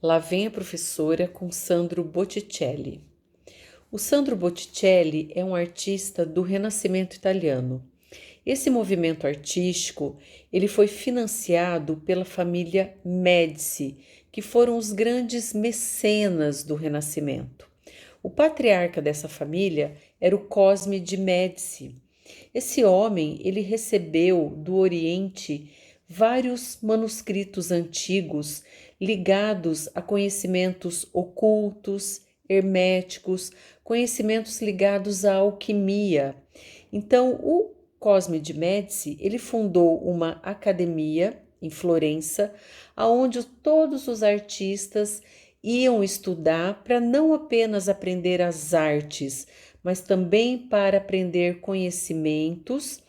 Lá vem a professora com Sandro Botticelli. O Sandro Botticelli é um artista do Renascimento italiano. Esse movimento artístico, ele foi financiado pela família Médici, que foram os grandes mecenas do Renascimento. O patriarca dessa família era o Cosme de Médici. Esse homem, ele recebeu do Oriente vários manuscritos antigos ligados a conhecimentos ocultos, herméticos, conhecimentos ligados à alquimia. Então, o Cosme de Médici, ele fundou uma academia em Florença, aonde todos os artistas iam estudar para não apenas aprender as artes, mas também para aprender conhecimentos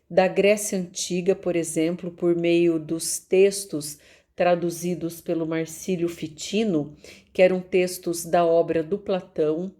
da Grécia Antiga, por exemplo, por meio dos textos traduzidos pelo Marcílio Fitino, que eram textos da obra do Platão,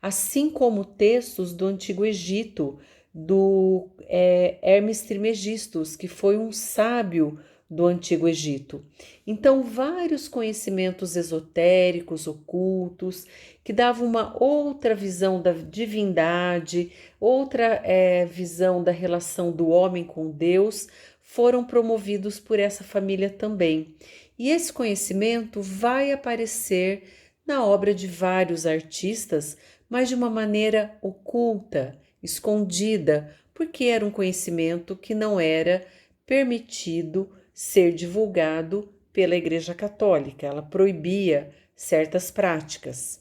assim como textos do Antigo Egito, do Hermes Trismegistus, que foi um sábio do Antigo Egito. Então, vários conhecimentos esotéricos, ocultos, que davam uma outra visão da divindade, outra visão da relação do homem com Deus, foram promovidos por essa família também. E esse conhecimento vai aparecer na obra de vários artistas, mas de uma maneira oculta, escondida, porque era um conhecimento que não era permitido ser divulgado pela Igreja Católica. Ela proibia certas práticas.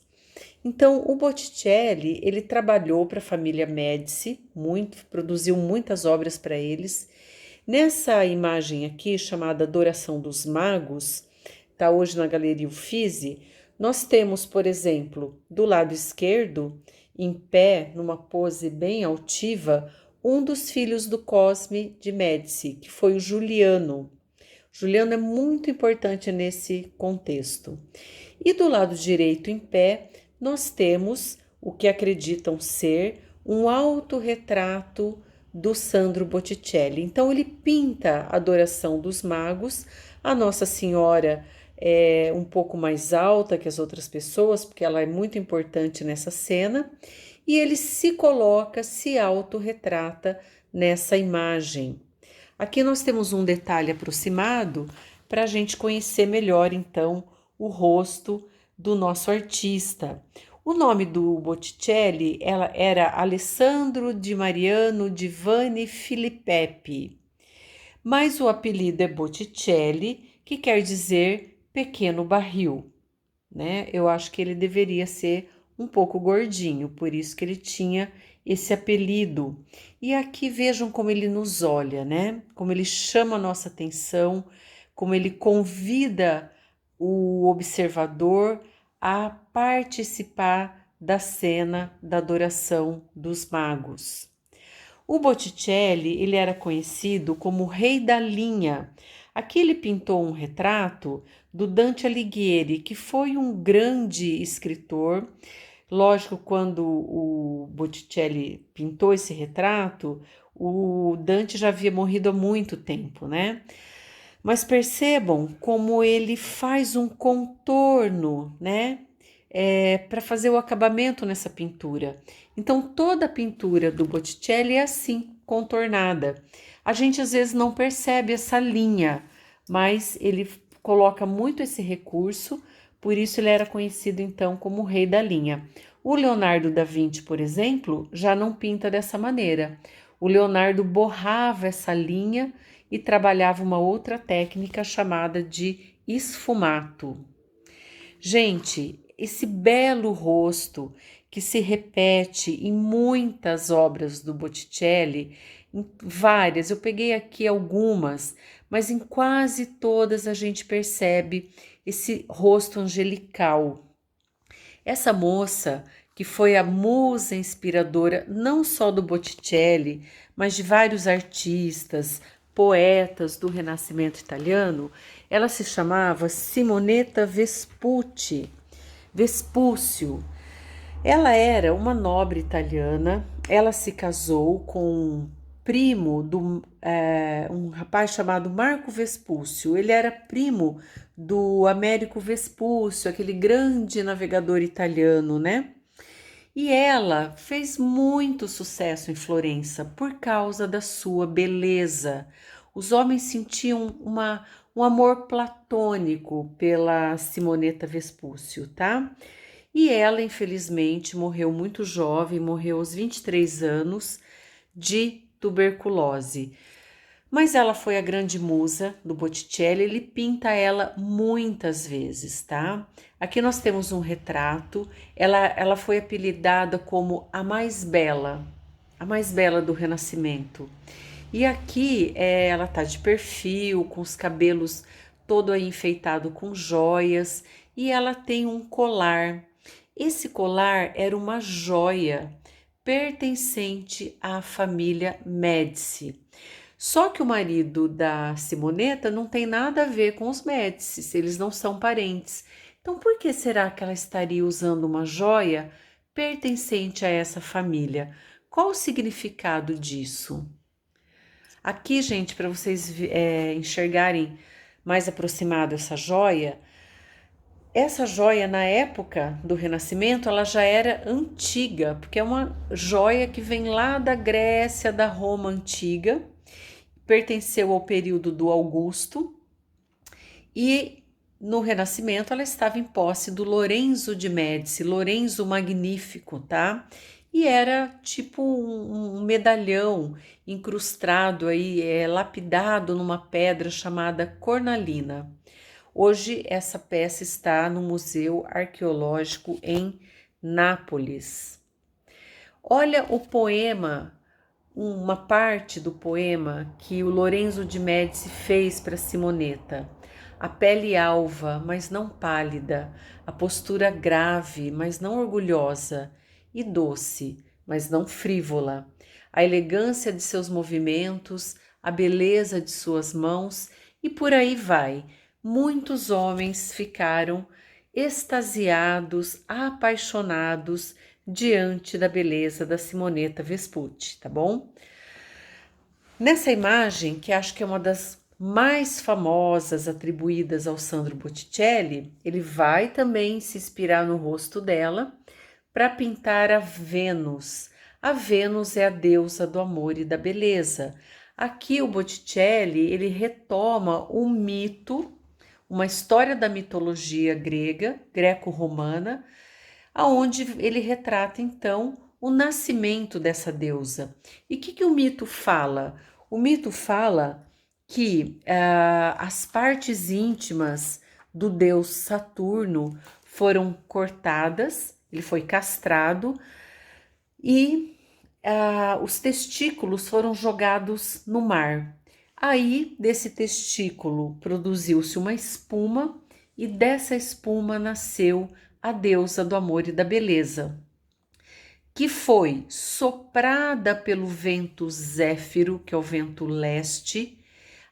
Então, o Botticelli, ele trabalhou para a família Médici, produziu muitas obras para eles. Nessa imagem aqui, chamada Adoração dos Magos, está hoje na Galeria Uffizi, nós temos, por exemplo, do lado esquerdo, em pé, numa pose bem altiva, um dos filhos do Cosme de Médici, que foi o Juliano. Juliano é muito importante nesse contexto. E do lado direito, em pé, nós temos o que acreditam ser um autorretrato do Sandro Botticelli. Então, ele pinta a Adoração dos Magos, a Nossa Senhora é um pouco mais alta que as outras pessoas, porque ela é muito importante nessa cena, e ele se coloca, se autorretrata nessa imagem. Aqui nós temos um detalhe aproximado para a gente conhecer melhor, então, o rosto do nosso artista. O nome do Botticelli era Alessandro di Mariano di Vanni Filippetti, mas o apelido é Botticelli, que quer dizer pequeno barril, né? Eu acho que ele deveria ser um pouco gordinho, por isso que ele tinha esse apelido. E aqui vejam como ele nos olha, né? Como ele chama a nossa atenção, como ele convida o observador a participar da cena da adoração dos magos. O Botticelli, ele era conhecido como o rei da linha. Aqui ele pintou um retrato do Dante Alighieri, que foi um grande escritor. Lógico, quando o Botticelli pintou esse retrato, o Dante já havia morrido há muito tempo, né? Mas percebam como ele faz um contorno, né? Para fazer o acabamento nessa pintura. Então, toda a pintura do Botticelli é assim, contornada. A gente às vezes não percebe essa linha, mas ele coloca muito esse recurso, por isso ele era conhecido então como o rei da linha. O Leonardo da Vinci, por exemplo, já não pinta dessa maneira. O Leonardo borrava essa linha e trabalhava uma outra técnica chamada de esfumato. Gente, esse belo rosto que se repete em muitas obras do Botticelli, em várias, eu peguei aqui algumas, mas em quase todas a gente percebe esse rosto angelical. Essa moça, que foi a musa inspiradora não só do Botticelli, mas de vários artistas, poetas do Renascimento italiano, ela se chamava Simonetta Vespúcio. Ela era uma nobre italiana, ela se casou com primo de um rapaz chamado Marco Vespúcio. Ele era primo do Américo Vespúcio, aquele grande navegador italiano, né? E ela fez muito sucesso em Florença por causa da sua beleza. Os homens sentiam um amor platônico pela Simonetta Vespúcio, tá? E ela, infelizmente, morreu muito jovem, morreu aos 23 anos de tuberculose. Mas ela foi a grande musa do Botticelli, ele pinta ela muitas vezes, tá? Aqui nós temos um retrato, ela foi apelidada como a mais bela do Renascimento. E aqui ela tá de perfil, com os cabelos todo aí enfeitado com joias, e ela tem um colar. Esse colar era uma joia pertencente à família Médici. Só que o marido da Simonetta não tem nada a ver com os Médicis, eles não são parentes. Então, por que será que ela estaria usando uma joia pertencente a essa família? Qual o significado disso? Aqui, gente, para vocês enxergarem mais aproximado essa joia na época do Renascimento, ela já era antiga, porque é uma joia que vem lá da Grécia, da Roma antiga, pertenceu ao período do Augusto e no Renascimento ela estava em posse do Lorenzo de Médici, Lorenzo Magnífico, tá? E era tipo um medalhão incrustado aí, lapidado numa pedra chamada cornalina. Hoje essa peça está no Museu Arqueológico em Nápoles. Olha o poema, uma parte do poema que o Lorenzo de Médici fez para Simonetta. A pele alva, mas não pálida, a postura grave, mas não orgulhosa, e doce, mas não frívola, a elegância de seus movimentos, a beleza de suas mãos, e por aí vai. Muitos homens ficaram extasiados, apaixonados diante da beleza da Simonetta Vespucci, tá bom? Nessa imagem, que acho que é uma das mais famosas atribuídas ao Sandro Botticelli, ele vai também se inspirar no rosto dela para pintar a Vênus. A Vênus é a deusa do amor e da beleza. Aqui o Botticelli, ele retoma um mito, uma história da mitologia grega, greco-romana, aonde ele retrata então o nascimento dessa deusa. E o que o mito fala? O mito fala que as partes íntimas do deus Saturno foram cortadas, ele foi castrado e os testículos foram jogados no mar. Aí, desse testículo, produziu-se uma espuma e dessa espuma nasceu a deusa do amor e da beleza, que foi soprada pelo vento Zéfiro, que é o vento leste,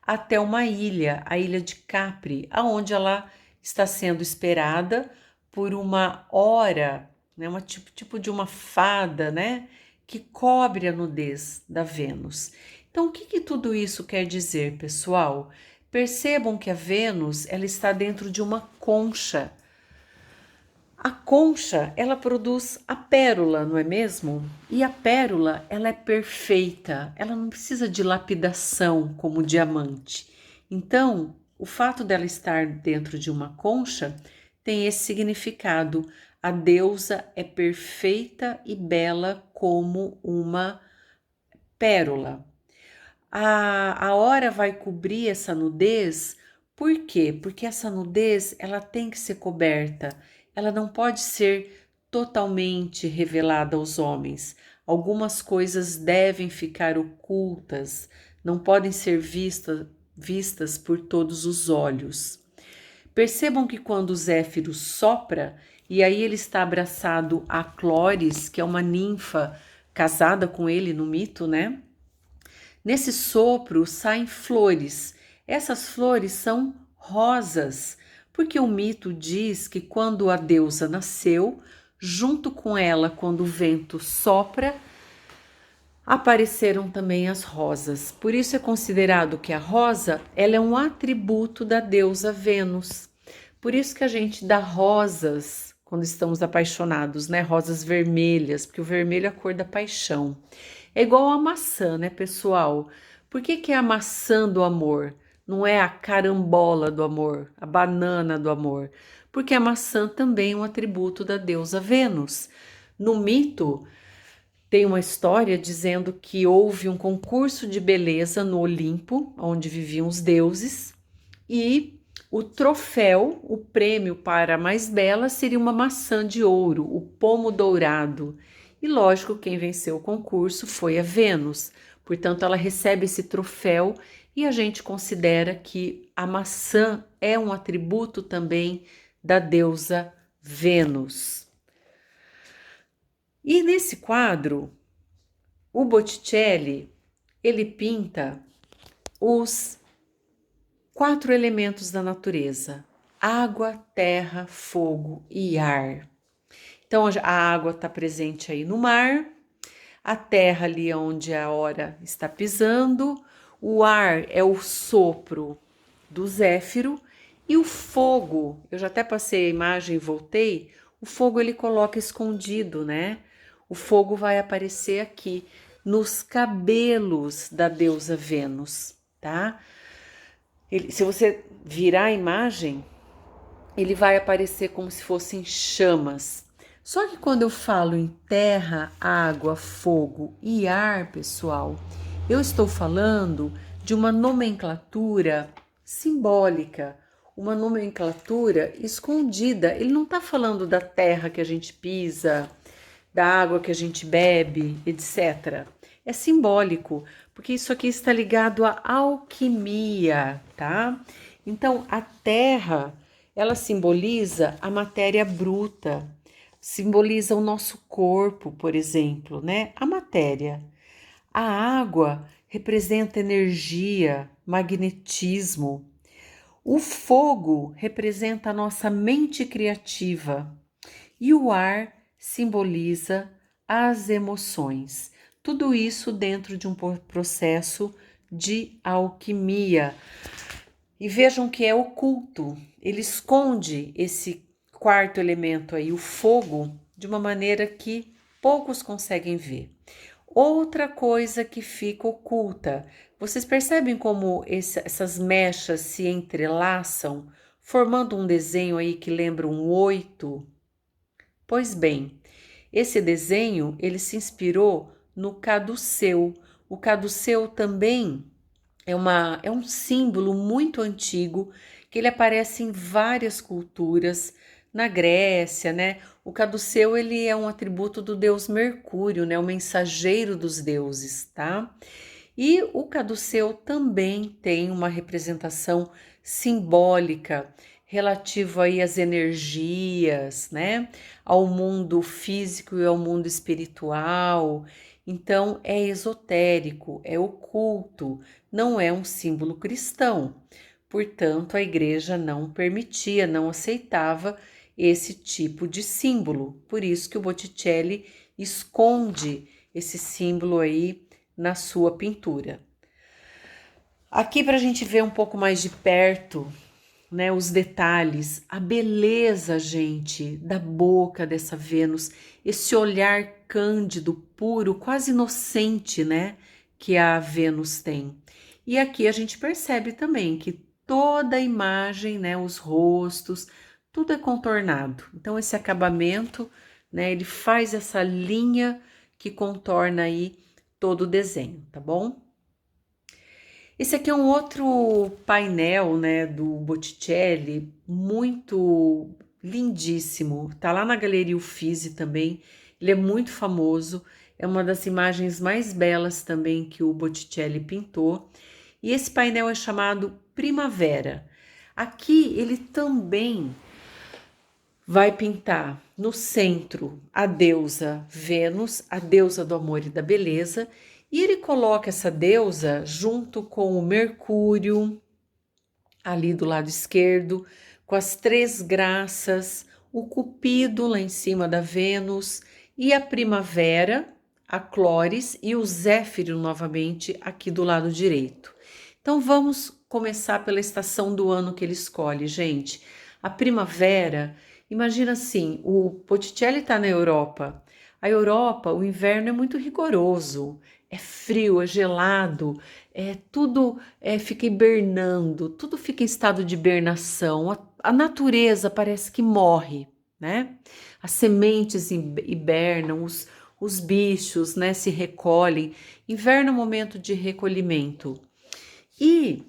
até uma ilha, a ilha de Capri, aonde ela está sendo esperada por uma hora, né, tipo de uma fada, né, que cobre a nudez da Vênus. Então, o que tudo isso quer dizer, pessoal? Percebam que a Vênus, ela está dentro de uma concha. A concha, ela produz a pérola, não é mesmo? E a pérola, ela é perfeita, ela não precisa de lapidação como o diamante. Então, o fato dela estar dentro de uma concha tem esse significado. A deusa é perfeita e bela como uma pérola. A hora vai cobrir essa nudez, por quê? Porque essa nudez, ela tem que ser coberta, ela não pode ser totalmente revelada aos homens. Algumas coisas devem ficar ocultas, não podem ser vistas por todos os olhos. Percebam que quando o Zéfiro sopra, e aí ele está abraçado a Clóris, que é uma ninfa casada com ele no mito, né? Nesse sopro saem flores. Essas flores são rosas, porque o mito diz que quando a deusa nasceu, junto com ela, quando o vento sopra, apareceram também as rosas. Por isso é considerado que a rosa, ela é um atributo da deusa Vênus. Por isso que a gente dá rosas quando estamos apaixonados, né? Rosas vermelhas, porque o vermelho é a cor da paixão. É igual a maçã, né, pessoal? Por que que é a maçã do amor? Não é a carambola do amor, a banana do amor? Porque a maçã também é um atributo da deusa Vênus. No mito, tem uma história dizendo que houve um concurso de beleza no Olimpo, onde viviam os deuses, e o troféu, o prêmio para a mais bela, seria uma maçã de ouro, o pomo dourado. E lógico, quem venceu o concurso foi a Vênus. Portanto, ela recebe esse troféu e a gente considera que a maçã é um atributo também da deusa Vênus. E nesse quadro, o Botticelli, ele pinta os 4 elementos da natureza: água, terra, fogo e ar. Então a água está presente aí no mar, a terra ali onde a hora está pisando, o ar é o sopro do Zéfiro e o fogo, eu já até passei a imagem e voltei, o fogo ele coloca escondido, né? O fogo vai aparecer aqui nos cabelos da deusa Vênus, tá? Se você virar a imagem, ele vai aparecer como se fossem chamas. Só que quando eu falo em terra, água, fogo e ar, pessoal, eu estou falando de uma nomenclatura simbólica, uma nomenclatura escondida. Ele não está falando da terra que a gente pisa, da água que a gente bebe, etc. É simbólico, porque isso aqui está ligado à alquimia, tá? Então, a terra, ela simboliza a matéria bruta, simboliza o nosso corpo, por exemplo, né? A matéria. A água representa energia, magnetismo. O fogo representa a nossa mente criativa e o ar simboliza as emoções. Tudo isso dentro de um processo de alquimia. E vejam que é oculto, ele esconde esse quarto elemento aí, o fogo, de uma maneira que poucos conseguem ver. Outra coisa que fica oculta, vocês percebem como essas mechas se entrelaçam, formando um desenho aí que lembra um 8? Pois bem, esse desenho ele se inspirou no caduceu. O caduceu também é um símbolo muito antigo que ele aparece em várias culturas. Na Grécia, né? O caduceu ele é um atributo do deus Mercúrio, né? O mensageiro dos deuses, tá? E o caduceu também tem uma representação simbólica relativa aí às energias, né? Ao mundo físico e ao mundo espiritual. Então é esotérico, é oculto, não é um símbolo cristão. Portanto, a igreja não permitia, não aceitava esse tipo de símbolo. Por isso que o Botticelli esconde esse símbolo aí na sua pintura. Aqui para a gente ver um pouco mais de perto, né, os detalhes, a beleza, gente, da boca dessa Vênus, esse olhar cândido, puro, quase inocente, né, que a Vênus tem. E aqui a gente percebe também que toda a imagem, né, os rostos, tudo é contornado. Então esse acabamento, né, ele faz essa linha que contorna aí todo o desenho, tá bom? Esse aqui é um outro painel, né, do Botticelli, muito lindíssimo. Tá lá na Galeria Uffizi também. Ele é muito famoso. É uma das imagens mais belas também que o Botticelli pintou. E esse painel é chamado Primavera. Aqui ele também vai pintar no centro a deusa Vênus, a deusa do amor e da beleza, e ele coloca essa deusa junto com o Mercúrio, ali do lado esquerdo, com as 3 graças, o Cupido lá em cima da Vênus e a Primavera a Clóris e o Zéfiro novamente aqui do lado direito. Então vamos começar pela estação do ano que ele escolhe, gente. A primavera, imagina assim, o Botticelli está na Europa. A Europa, o inverno é muito rigoroso, é frio, é gelado, tudo fica hibernando, tudo fica em estado de hibernação. A natureza parece que morre, né? As sementes hibernam, os bichos, né, se recolhem. Inverno é um momento de recolhimento. E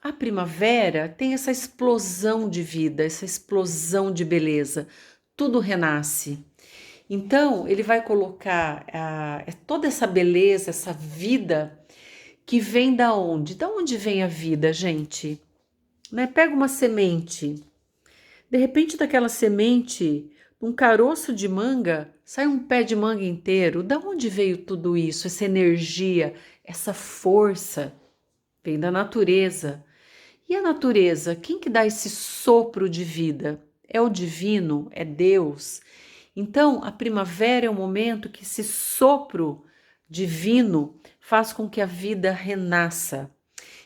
a primavera tem essa explosão de vida, essa explosão de beleza. Tudo renasce. Então, ele vai colocar toda essa beleza, essa vida que vem da onde? Da onde vem a vida, gente? Né? Pega uma semente. De repente, daquela semente, um caroço de manga, sai um pé de manga inteiro. Da onde veio tudo isso? Essa energia, essa força? Vem da natureza. E a natureza, quem que dá esse sopro de vida? É o divino, é Deus. Então, a primavera é o momento que esse sopro divino faz com que a vida renasça.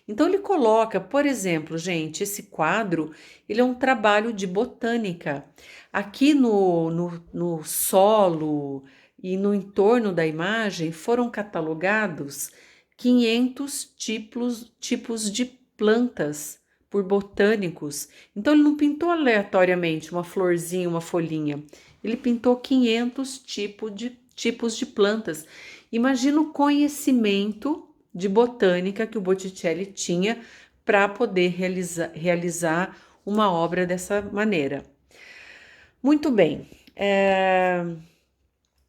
Então, ele coloca, por exemplo, gente, esse quadro, ele é um trabalho de botânica. Aqui no solo e no entorno da imagem foram catalogados 500 tipos de plantas por botânicos. Então, ele não pintou aleatoriamente uma florzinha, uma folhinha. Ele pintou 500 tipos de plantas. Imagina o conhecimento de botânica que o Botticelli tinha para poder realizar uma obra dessa maneira. Muito bem.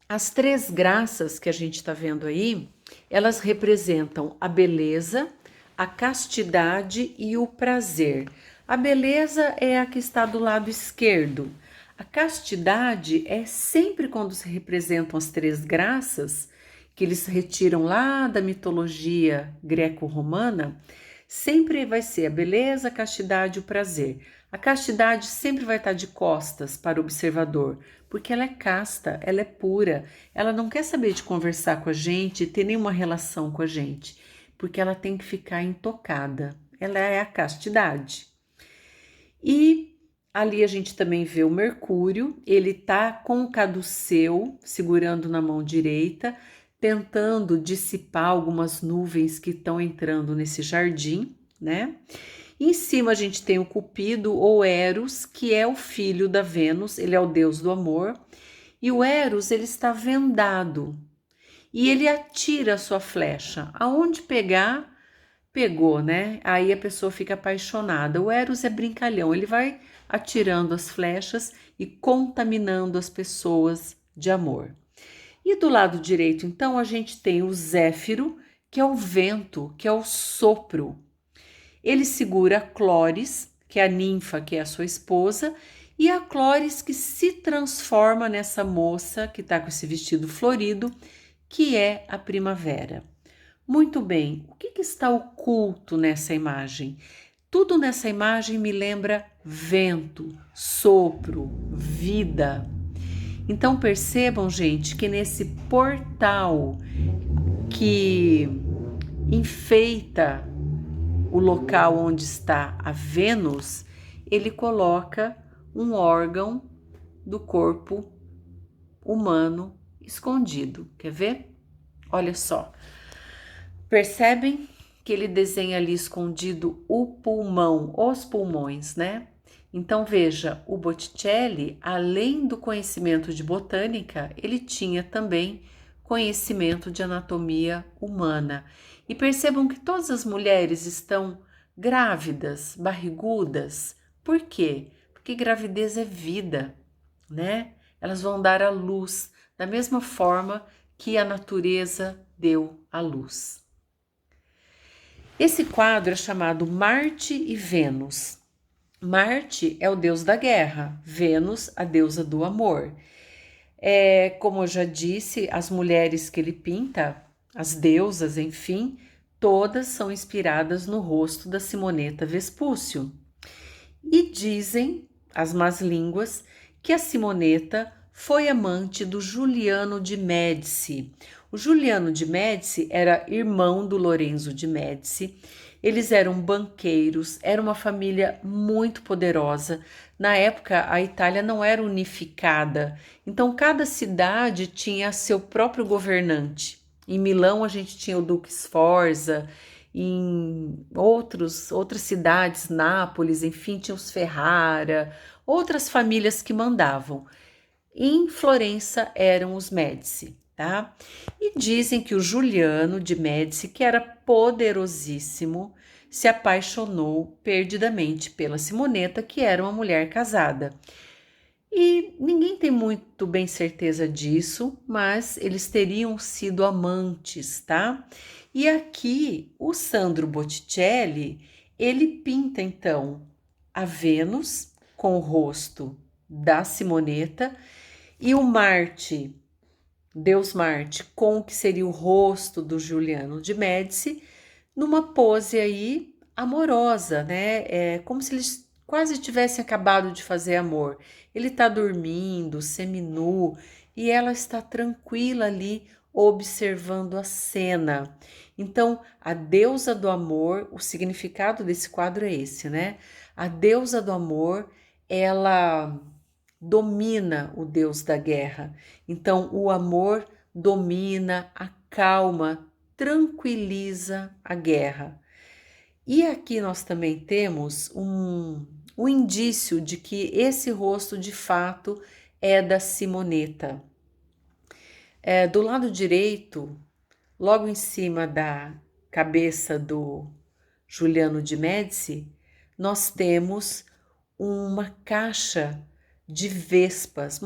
As três graças que a gente está vendo aí, elas representam a beleza, a castidade e o prazer. A beleza é a que está do lado esquerdo. A castidade é sempre quando se representam as três graças, que eles retiram lá da mitologia greco-romana, sempre vai ser a beleza, a castidade e o prazer. A castidade sempre vai estar de costas para o observador, porque ela é casta, ela é pura, ela não quer saber de conversar com a gente, ter nenhuma relação com a gente, porque ela tem que ficar intocada. Ela é a castidade. E ali a gente também vê o Mercúrio, ele tá com o caduceu segurando na mão direita, tentando dissipar algumas nuvens que estão entrando nesse jardim, né? Em cima a gente tem o Cupido ou Eros, que é o filho da Vênus, ele é o deus do amor. E o Eros, ele está vendado e ele atira a sua flecha. Aonde pegar, pegou, né? Aí a pessoa fica apaixonada. O Eros é brincalhão, ele vai atirando as flechas e contaminando as pessoas de amor. E do lado direito, então, a gente tem o Zéfiro, que é o vento, que é o sopro. Ele segura a Clóris, que é a ninfa, que é a sua esposa, e a Clóris que se transforma nessa moça que está com esse vestido florido, que é a primavera. Muito bem, o que está oculto nessa imagem? Tudo nessa imagem me lembra vento, sopro, vida. Então percebam, gente, que nesse portal que enfeita o local onde está a Vênus, ele coloca um órgão do corpo humano escondido. Quer ver? Olha só. Percebem que ele desenha ali escondido o pulmão, os pulmões, né? Então veja, o Botticelli, além do conhecimento de botânica, ele tinha também conhecimento de anatomia humana. E percebam que todas as mulheres estão grávidas, barrigudas. Por quê? Porque gravidez é vida, né? Elas vão dar à luz da mesma forma que a natureza deu à luz. Esse quadro é chamado Marte e Vênus. Marte é o deus da guerra, Vênus, a deusa do amor. Como eu já disse, as mulheres que ele pinta, as deusas, enfim, todas são inspiradas no rosto da Simonetta Vespuccio. E dizem as más línguas que a Simonetta foi amante do Juliano de Médici. O Giuliano de Médici era irmão do Lorenzo de Médici. Eles eram banqueiros, era uma família muito poderosa. Na época, a Itália não era unificada, então cada cidade tinha seu próprio governante. Em Milão, a gente tinha o Duque Sforza, em outras cidades, Nápoles, enfim, tinha os Ferrara, outras famílias que mandavam. Em Florença eram os Médici, tá? E dizem que o Giuliano de Médici, que era poderosíssimo, se apaixonou perdidamente pela Simonetta, que era uma mulher casada. E ninguém tem muito bem certeza disso, mas eles teriam sido amantes, tá? E aqui o Sandro Botticelli, ele pinta então a Vênus com o rosto da Simonetta e o Marte, Deus Marte, com o que seria o rosto do Giuliano de Médici, numa pose aí amorosa, né? É como se eles quase tivessem acabado de fazer amor. Ele está dormindo, seminu, e ela está tranquila ali observando a cena. Então, a deusa do amor, o significado desse quadro é esse, né? A deusa do amor, ela domina o deus da guerra. Então, o amor domina, acalma, tranquiliza a guerra. E aqui nós também temos um indício de que esse rosto de fato é da Simonetta. Do lado direito, logo em cima da cabeça do Giuliano de Médici, nós temos uma caixa de vespas,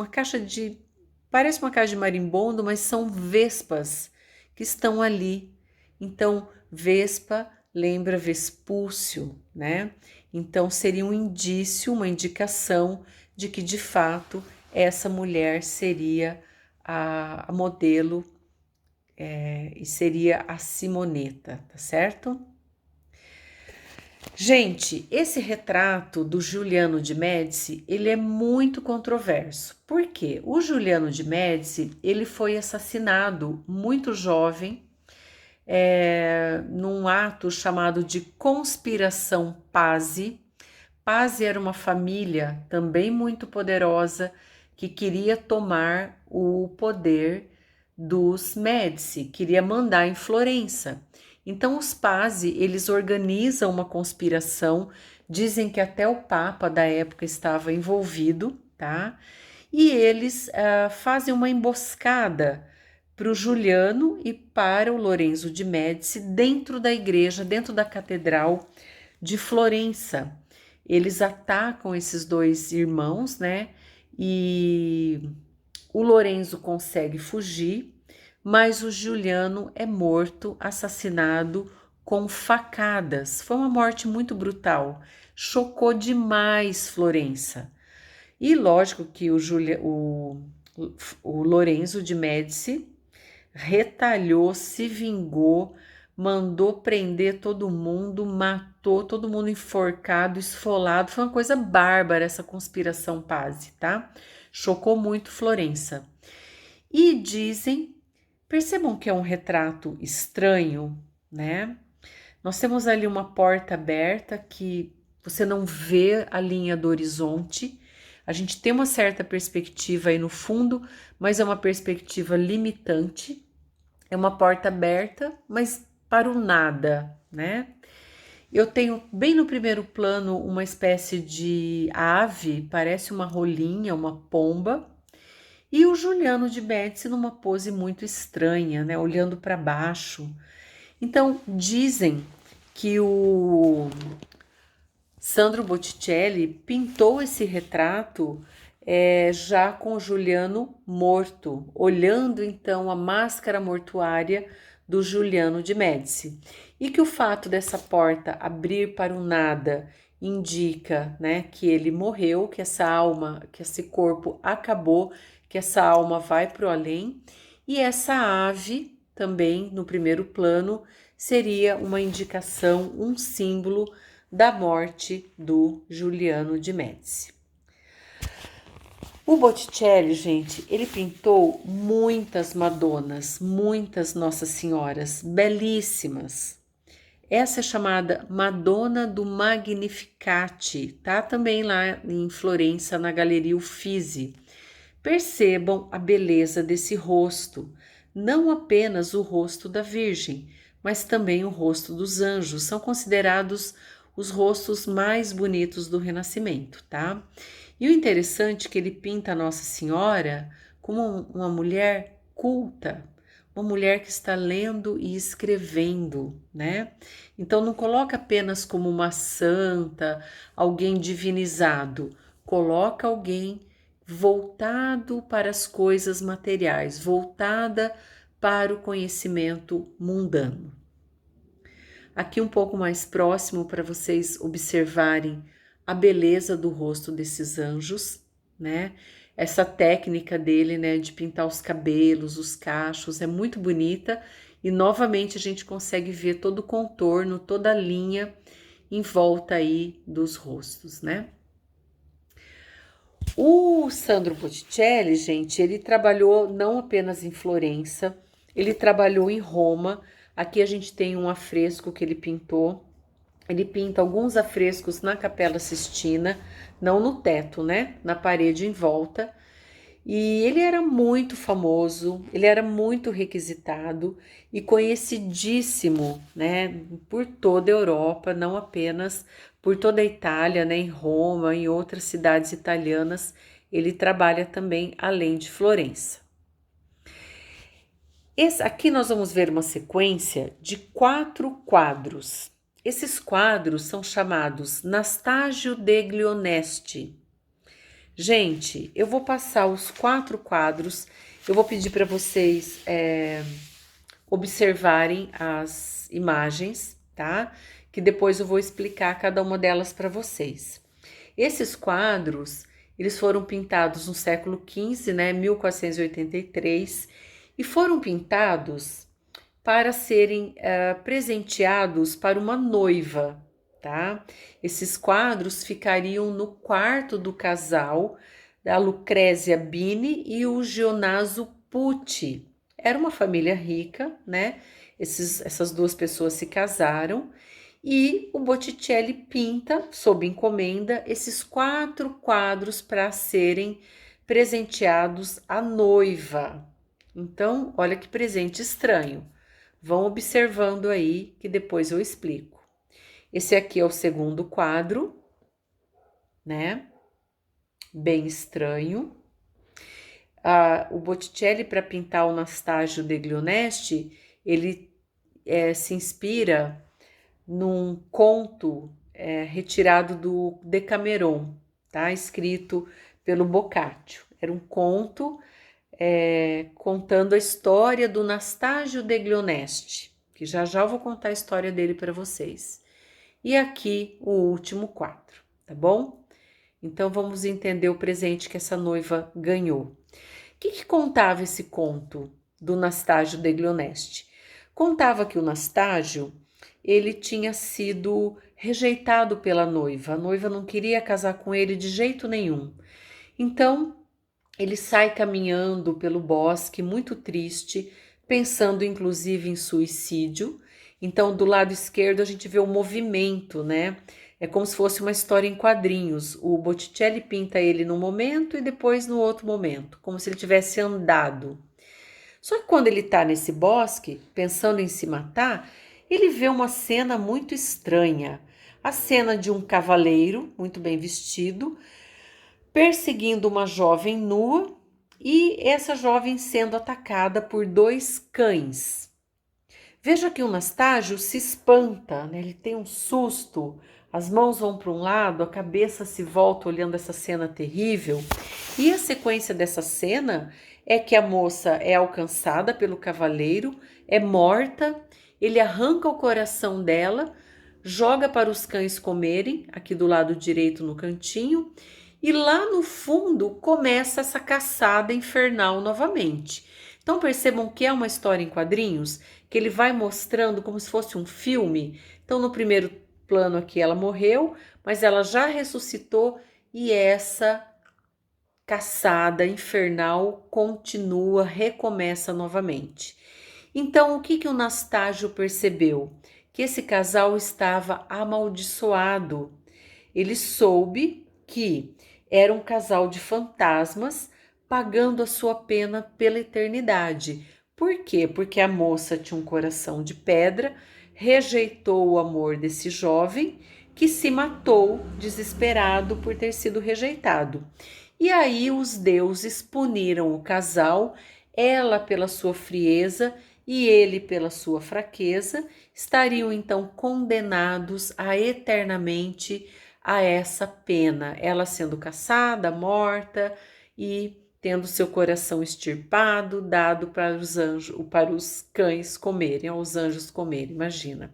parece uma caixa de marimbondo, mas são vespas que estão ali. Então, vespa lembra Vespúcio, né? Então, seria um indício, uma indicação de que, de fato, essa mulher seria a modelo e seria a Simonetta, tá certo? Gente, esse retrato do Giuliano de Médici, ele é muito controverso. Por quê? O Giuliano de Médici, ele foi assassinado muito jovem, num ato chamado de Conspiração Pazzi. Pazzi era uma família também muito poderosa que queria tomar o poder dos Médici, queria mandar em Florença. Então os Pazzi, eles organizam uma conspiração, dizem que até o Papa da época estava envolvido, tá? E eles fazem uma emboscada para o Giuliano e para o Lorenzo de Médici dentro da igreja, dentro da catedral de Florença. Eles atacam esses dois irmãos, né? E o Lorenzo consegue fugir, mas o Giuliano é morto, assassinado com facadas. Foi uma morte muito brutal, chocou demais Florença. E lógico que o Lorenzo de Médici retalhou, se vingou, mandou prender todo mundo, matou todo mundo enforcado, esfolado. Foi uma coisa bárbara essa conspiração Pazzi, tá? Chocou muito Florença. E dizem, percebam que é um retrato estranho, né? Nós temos ali uma porta aberta que você não vê a linha do horizonte. A gente tem uma certa perspectiva aí no fundo, mas é uma perspectiva limitante. É uma porta aberta, mas para o nada, né? Eu tenho bem no primeiro plano uma espécie de ave, parece uma rolinha, uma pomba, e o Giuliano de Médici numa pose muito estranha, né? Olhando para baixo. Então, dizem que o Sandro Botticelli pintou esse retrato já com o Giuliano morto, olhando então a máscara mortuária do Giuliano de Médici. E que o fato dessa porta abrir para o nada indica, né, que ele morreu, que essa alma, que esse corpo acabou, que essa alma vai para o além. E essa ave também no primeiro plano seria uma indicação, um símbolo da morte do Giuliano de Médici. O Botticelli, gente, ele pintou muitas Madonas, muitas Nossas Senhoras, belíssimas. Essa é chamada Madonna do Magnificat, tá? Também lá em Florença, na Galeria Uffizi. Percebam a beleza desse rosto, não apenas o rosto da Virgem, mas também o rosto dos anjos. São considerados os rostos mais bonitos do Renascimento, tá? E o interessante é que ele pinta a Nossa Senhora como uma mulher culta, uma mulher que está lendo e escrevendo, né? Então não coloca apenas como uma santa, alguém divinizado, coloca alguém voltado para as coisas materiais, voltada para o conhecimento mundano. Aqui um pouco mais próximo para vocês observarem a beleza do rosto desses anjos, né? Essa técnica dele, né, de pintar os cabelos, os cachos, é muito bonita e novamente a gente consegue ver todo o contorno, toda a linha em volta aí dos rostos, né? O Sandro Botticelli, gente, ele trabalhou não apenas em Florença, ele trabalhou em Roma. Aqui a gente tem um afresco que ele pintou. Ele pinta alguns afrescos na Capela Sistina, não no teto, né? Na parede em volta. E ele era muito famoso, ele era muito requisitado e conhecidíssimo, né, por toda a Europa, não apenas por toda a Itália, né, em Roma, em outras cidades italianas. Ele trabalha também além de Florença. Aqui nós vamos ver uma sequência de 4 quadros. Esses quadros são chamados Nastágio degli Onesti. Gente, eu vou passar os 4 quadros, eu vou pedir para vocês observarem as imagens, tá? Que depois eu vou explicar cada uma delas para vocês. Esses quadros, eles foram pintados no século XV, né, 1483, e foram pintados para serem presenteados para uma noiva, tá? Esses quadros ficariam no quarto do casal, da Lucrezia Bini e o Gionaso Pucci. Era uma família rica, né? Essas duas pessoas se casaram e o Botticelli pinta, sob encomenda, esses 4 quadros para serem presenteados à noiva. Então, olha que presente estranho. Vão observando aí que depois eu explico. Esse aqui é o segundo quadro, né? Bem estranho. O Botticelli, para pintar o Nastágio degli Onesti, ele se inspira num conto retirado do Decameron, tá? Escrito pelo Boccaccio. Era um conto contando a história do Nastágio degli Onesti, que já já eu vou contar a história dele para vocês. E aqui o último quadro, tá bom? Então vamos entender o presente que essa noiva ganhou. O que contava esse conto do Nastágio degli Onesti? Contava que o Nastágio, ele tinha sido rejeitado pela noiva. A noiva não queria casar com ele de jeito nenhum. Então, ele sai caminhando pelo bosque, muito triste, pensando inclusive em suicídio. Então, do lado esquerdo, a gente vê o movimento, né? É como se fosse uma história em quadrinhos. O Botticelli pinta ele num momento e depois no outro momento, como se ele tivesse andado. Só que quando ele está nesse bosque, pensando em se matar, ele vê uma cena muito estranha. A cena de um cavaleiro, muito bem vestido, perseguindo uma jovem nua e essa jovem sendo atacada por 2 cães. Veja que o Nastágio se espanta, né? Ele tem um susto, as mãos vão para um lado, a cabeça se volta olhando essa cena terrível. E a sequência dessa cena é que a moça é alcançada pelo cavaleiro, é morta, ele arranca o coração dela, joga para os cães comerem, aqui do lado direito no cantinho, e lá no fundo começa essa caçada infernal novamente. Então percebam que é uma história em quadrinhos, que ele vai mostrando como se fosse um filme. Então no primeiro plano aqui ela morreu, mas ela já ressuscitou e essa caçada infernal continua, recomeça novamente. Então, o que que o Nastágio percebeu? Que esse casal estava amaldiçoado. Ele soube que era um casal de fantasmas pagando a sua pena pela eternidade. Por quê? Porque a moça tinha um coração de pedra, rejeitou o amor desse jovem que se matou desesperado por ter sido rejeitado. E aí os deuses puniram o casal, ela pela sua frieza e ele pela sua fraqueza, estariam então condenados a eternamente a essa pena, ela sendo caçada, morta e tendo seu coração extirpado, dado para os anjos, para os cães comerem, aos anjos comerem, imagina.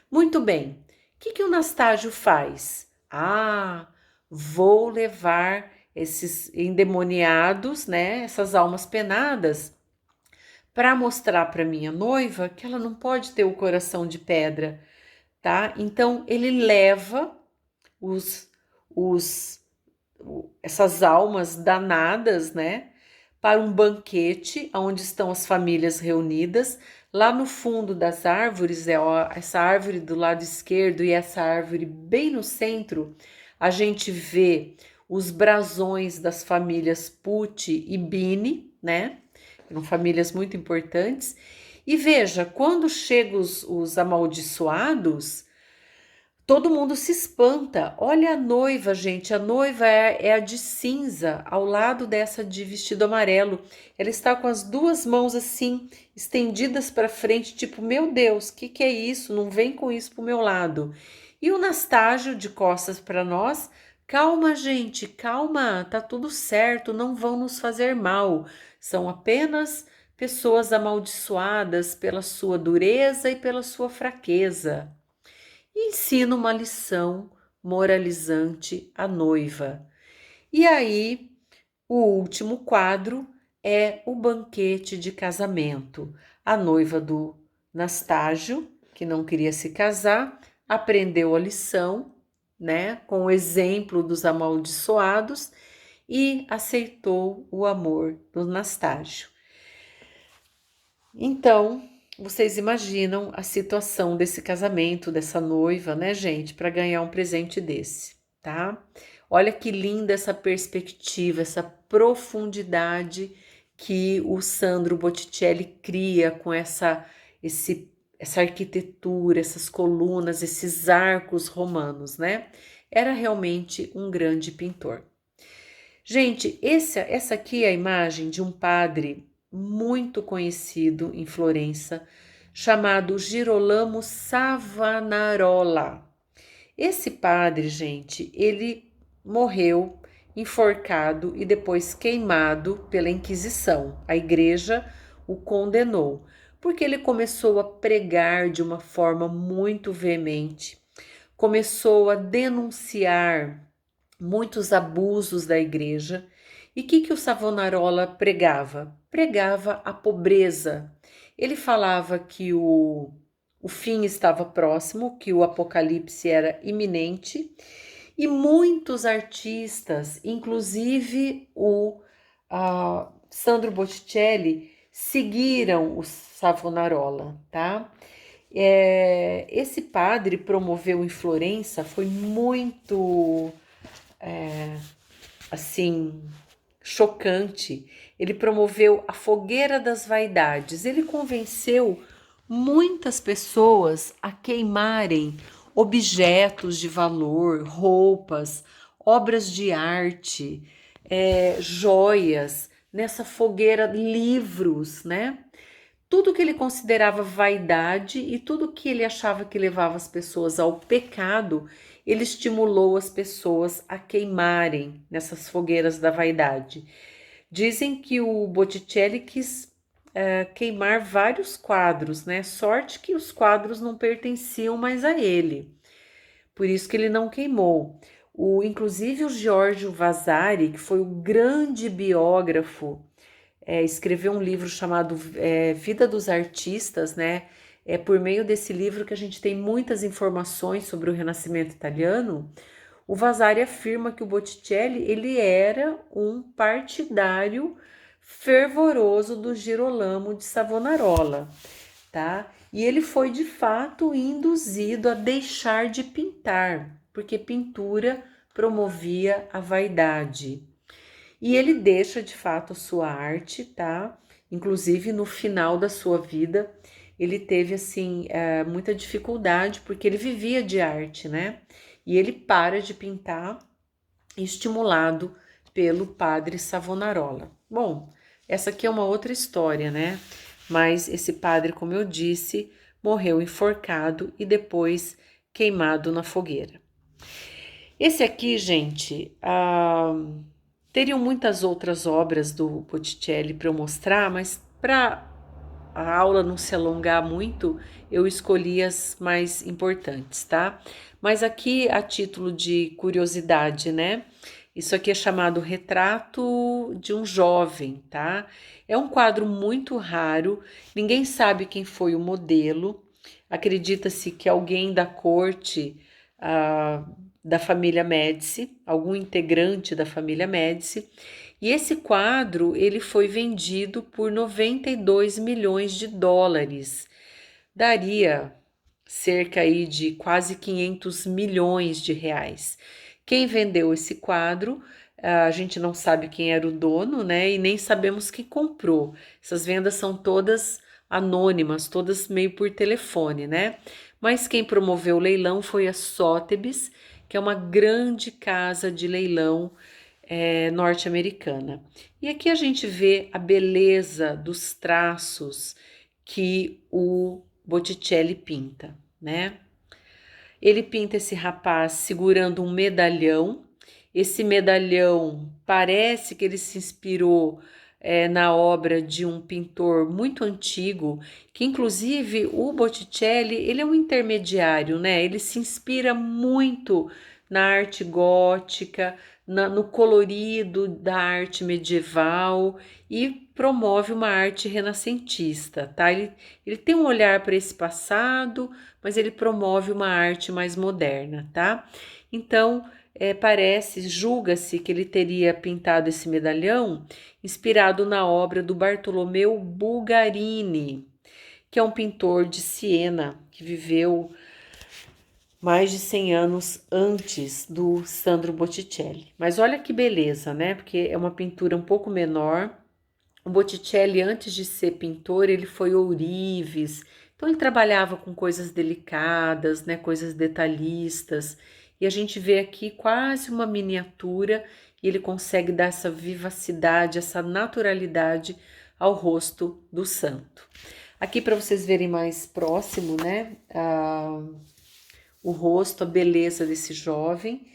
Muito bem. O que que o Nastágio faz? Vou levar esses endemoniados, né, essas almas penadas, para mostrar para minha noiva que ela não pode ter o coração de pedra, tá? Então ele leva os, os essas almas danadas, né, para um banquete onde estão as famílias reunidas. Lá no fundo das árvores, essa árvore do lado esquerdo e essa árvore bem no centro, a gente vê os brasões das famílias Pucci e Bini, né? Eram famílias muito importantes. E veja, quando chegam os amaldiçoados, todo mundo se espanta. Olha a noiva, gente. A noiva é a de cinza, ao lado dessa de vestido amarelo. Ela está com as duas mãos assim, estendidas para frente, tipo, meu Deus, o que é isso? Não vem com isso pro meu lado. E o Nastágio, de costas para nós, calma, gente, calma, tá tudo certo, não vão nos fazer mal. São apenas pessoas amaldiçoadas pela sua dureza e pela sua fraqueza. E ensina uma lição moralizante à noiva. E aí, o último quadro é o banquete de casamento. A noiva do Nastágio, que não queria se casar, aprendeu a lição, né, com o exemplo dos amaldiçoados e aceitou o amor do Nastágio. Então, vocês imaginam a situação desse casamento, dessa noiva, né, gente, para ganhar um presente desse, tá? Olha que linda essa perspectiva, essa profundidade que o Sandro Botticelli cria com essa arquitetura, essas colunas, esses arcos romanos, né? Era realmente um grande pintor. Gente, essa aqui é a imagem de um padre muito conhecido em Florença, chamado Girolamo Savonarola. Esse padre, gente, ele morreu enforcado e depois queimado pela Inquisição. A igreja o condenou, porque ele começou a pregar de uma forma muito veemente, começou a denunciar muitos abusos da igreja. E o que o Savonarola pregava? Pregava a pobreza. Ele falava que o fim estava próximo, que o apocalipse era iminente, e muitos artistas, inclusive o Sandro Botticelli, seguiram o Savonarola, tá? Esse padre promoveu em Florença, foi muito assim, chocante. Ele promoveu a fogueira das vaidades. Ele convenceu muitas pessoas a queimarem objetos de valor, roupas, obras de arte, joias, nessa fogueira, livros, né? Tudo que ele considerava vaidade e tudo que ele achava que levava as pessoas ao pecado, ele estimulou as pessoas a queimarem nessas fogueiras da vaidade. Dizem que o Botticelli quis queimar vários quadros, né? Sorte que os quadros não pertenciam mais a ele. Por isso que ele não queimou. Inclusive o Giorgio Vasari, que foi o grande biógrafo, escreveu um livro chamado Vida dos Artistas, né? É por meio desse livro que a gente tem muitas informações sobre o Renascimento italiano. O Vasari afirma que o Botticelli ele era um partidário fervoroso do Girolamo de Savonarola, tá? E ele foi de fato induzido a deixar de pintar, porque pintura promovia a vaidade. E ele deixa de fato a sua arte, tá? Inclusive no final da sua vida, ele teve assim muita dificuldade porque ele vivia de arte, né? E ele para de pintar, estimulado pelo padre Savonarola. Bom, essa aqui é uma outra história, né? Mas esse padre, como eu disse, morreu enforcado e depois queimado na fogueira. Esse aqui, gente, teriam muitas outras obras do Botticelli para eu mostrar, mas para a aula não se alongar muito, eu escolhi as mais importantes, tá? Mas aqui, a título de curiosidade, né? Isso aqui é chamado Retrato de um Jovem, tá? É um quadro muito raro, ninguém sabe quem foi o modelo, acredita-se que alguém da corte da família Médici, algum integrante da família Médici, e esse quadro ele foi vendido por 92 milhões de dólares. Daria cerca aí de quase 500 milhões de reais. Quem vendeu esse quadro, a gente não sabe quem era o dono, né? E nem sabemos quem comprou. Essas vendas são todas anônimas, todas meio por telefone, né? Mas quem promoveu o leilão foi a Sotheby's, que é uma grande casa de leilão norte-americana. E aqui a gente vê a beleza dos traços que o Botticelli pinta, né? Ele pinta esse rapaz segurando um medalhão. Esse medalhão parece que ele se inspirou na obra de um pintor muito antigo, que inclusive o Botticelli, ele é um intermediário, né? Ele se inspira muito na arte gótica, no colorido da arte medieval e promove uma arte renascentista, tá? Ele tem um olhar para esse passado, mas ele promove uma arte mais moderna, tá? Então, julga-se que ele teria pintado esse medalhão inspirado na obra do Bartolomeu Bulgarini, que é um pintor de Siena, que viveu mais de 100 anos antes do Sandro Botticelli. Mas olha que beleza, né? Porque é uma pintura um pouco menor. O Botticelli, antes de ser pintor, ele foi ourives. Então ele trabalhava com coisas delicadas, né? Coisas detalhistas. E a gente vê aqui quase uma miniatura e ele consegue dar essa vivacidade, essa naturalidade ao rosto do santo. Aqui para vocês verem mais próximo, né? O rosto, a beleza desse jovem.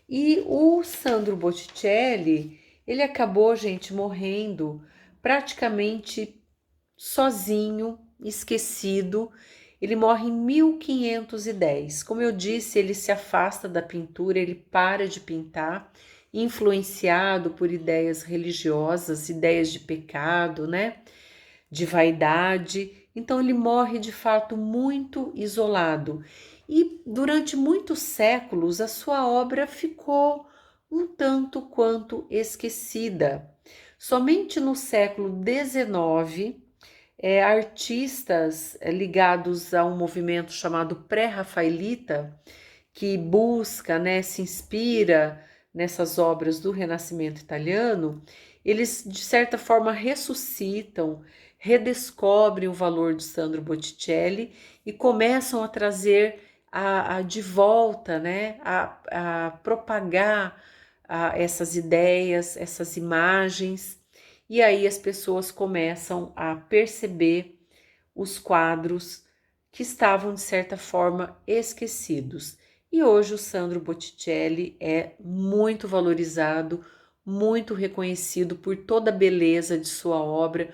E o Sandro Botticelli, ele acabou, gente, morrendo praticamente sozinho, esquecido. Ele morre em 1510. Como eu disse, ele se afasta da pintura, ele para de pintar, influenciado por ideias religiosas, ideias de pecado, né? De vaidade. Então ele morre de fato muito isolado. E durante muitos séculos a sua obra ficou um tanto quanto esquecida. Somente no século XIX, artistas ligados a um movimento chamado pré-rafaelita, que busca, né, se inspira nessas obras do Renascimento italiano, eles de certa forma ressuscitam, redescobrem o valor de Sandro Botticelli e começam a trazer de volta, né, a propagar essas ideias, essas imagens, e aí as pessoas começam a perceber os quadros que estavam, de certa forma, esquecidos. E hoje o Sandro Botticelli é muito valorizado, muito reconhecido por toda a beleza de sua obra,